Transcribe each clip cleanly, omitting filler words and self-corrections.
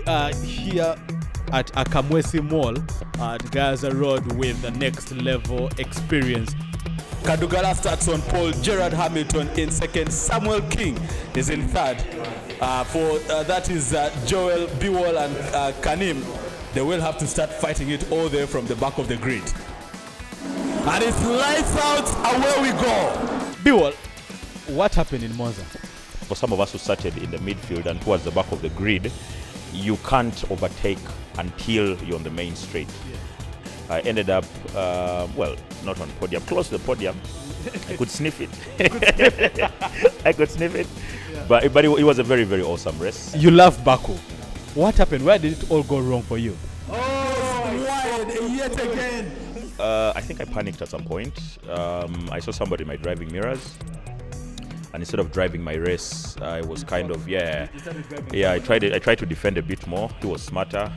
We are here at Akamwesi Mall at Gayaza Road with the next level experience. Kadugala starts on pole, Gerard Hamilton in second, Samuel King is in third. That is Joel, Biwol and Kanim. They will have to start fighting it all there from the back of the grid. And it's lights out, away we go. Biwol, what happened in Monza? For some of us who started in the midfield and towards the back of the grid, you can't overtake until you're on the main straight. Yeah. I ended up, not on podium, close to the podium. I could sniff it. I could sniff it. Yeah. But it was a very, very awesome race. You love Baku. What happened? Where did it all go wrong for you? Wide yet again. I think I panicked at some point. I saw somebody in my driving mirrors. And instead of driving my race, I was kind of, I tried to defend a bit more. He was smarter.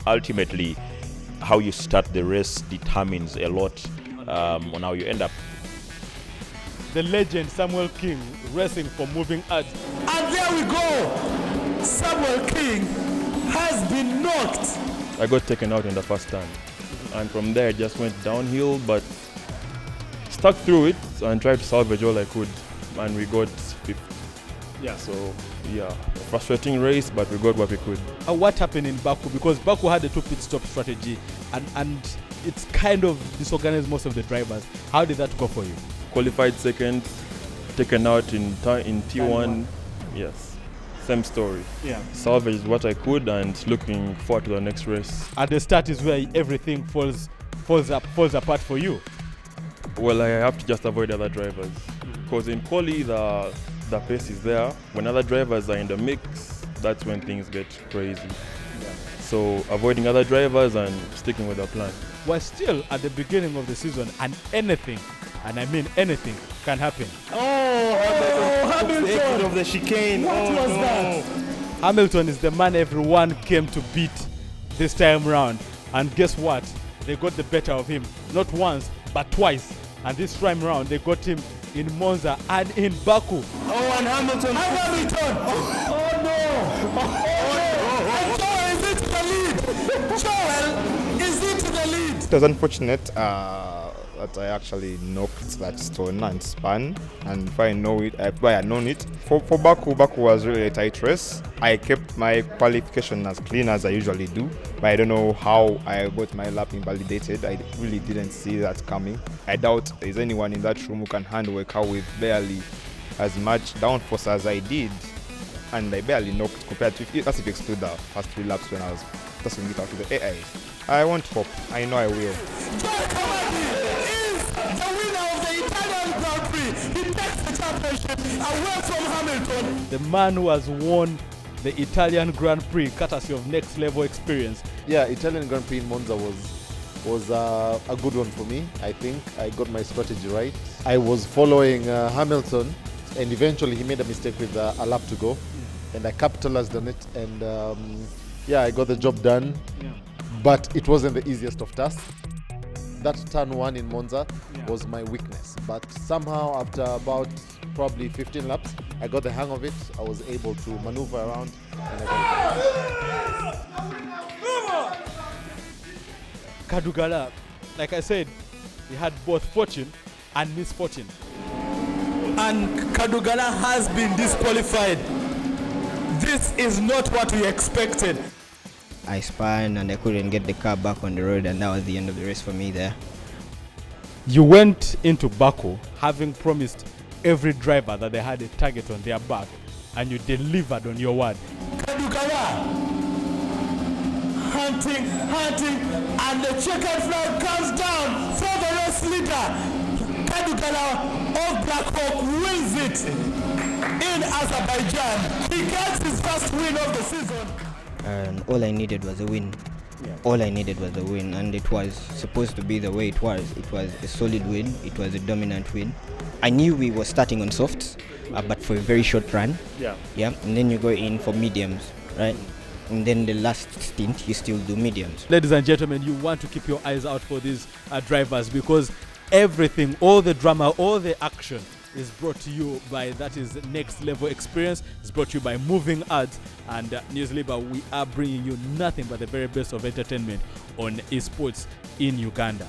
Ultimately, how you start the race determines a lot on how you end up. The legend Samuel King racing for moving out. And there we go! Samuel King has been knocked. I got taken out in the first turn. And from there, it just went downhill, but stuck through it and tried to salvage all I could. And we got fifth. Yeah. So, frustrating race, but we got what we could. What happened in Baku? Because Baku had a 2 pit stop strategy and it's kind of disorganized most of the drivers. How did that go for you? Qualified second, taken out in T1. Yes, same story. Yeah. Salvaged what I could and looking forward to the next race. At the start is where everything falls apart for you. Well, I have to just avoid other drivers. Because in quali, the pace is there. When other drivers are in the mix, that's when things get crazy. Yeah. So avoiding other drivers and sticking with the plan. We're still at the beginning of the season and anything, and I mean anything, can happen. Hamilton! The exit of the chicane. What was that? Hamilton is the man everyone came to beat this time round. And guess what? They got the better of him. Not once, but twice. And this time round, they got him in Monza and in Baku. And Hamilton! Oh no! And Joel is into the lead! Joel is into the lead! It was unfortunate that I actually knocked that stone and spun, and if I had known it. For Baku was really a tight race. I kept my qualification as clean as I usually do, but I don't know how I got my lap invalidated. I really didn't see that coming. I doubt there's anyone in that room who can handle a car with barely as much downforce as I did, and I barely knocked compared to that's if you exclude the first 3 laps when I was tossing it out to the AI. I won't hope. I know I will. The winner of the Italian Grand Prix. He takes the championship away from Hamilton. The man who has won the Italian Grand Prix courtesy of next level experience. Yeah, Italian Grand Prix in Monza was a good one for me. I think I got my strategy right. I was following Hamilton, and eventually he made a mistake with a lap to go, and I capitalized on it, and I got the job done. Yeah. But it wasn't the easiest of tasks. That turn 1 in Monza was my weakness. But somehow, after about probably 15 laps, I got the hang of it. I was able to maneuver around, and I got it. Kadugala, like I said, he had both fortune and misfortune. And Kadugala has been disqualified. This is not what we expected. I spun and I couldn't get the car back on the road, and that was the end of the race for me there. You went into Baku having promised every driver that they had a target on their back, and you delivered on your word. Kadugala hunting, and the checkered flag comes down for the race leader. Kadugala of Black Hawk wins it in Azerbaijan. He gets his first win of the season. And all I needed was a win. Yeah. All I needed was a win, and it was supposed to be the way it was. It was a solid win. It was a dominant win. I knew we were starting on softs, but for a very short run. Yeah. And then you go in for mediums, right? And then the last stint, you still do mediums. Ladies and gentlemen, you want to keep your eyes out for these drivers, because everything, all the drama, all the action is brought to you by, that is Next Level Experience. It's brought to you by Moving Ads and Newsleader. We are bringing you nothing but the very best of entertainment on esports in Uganda.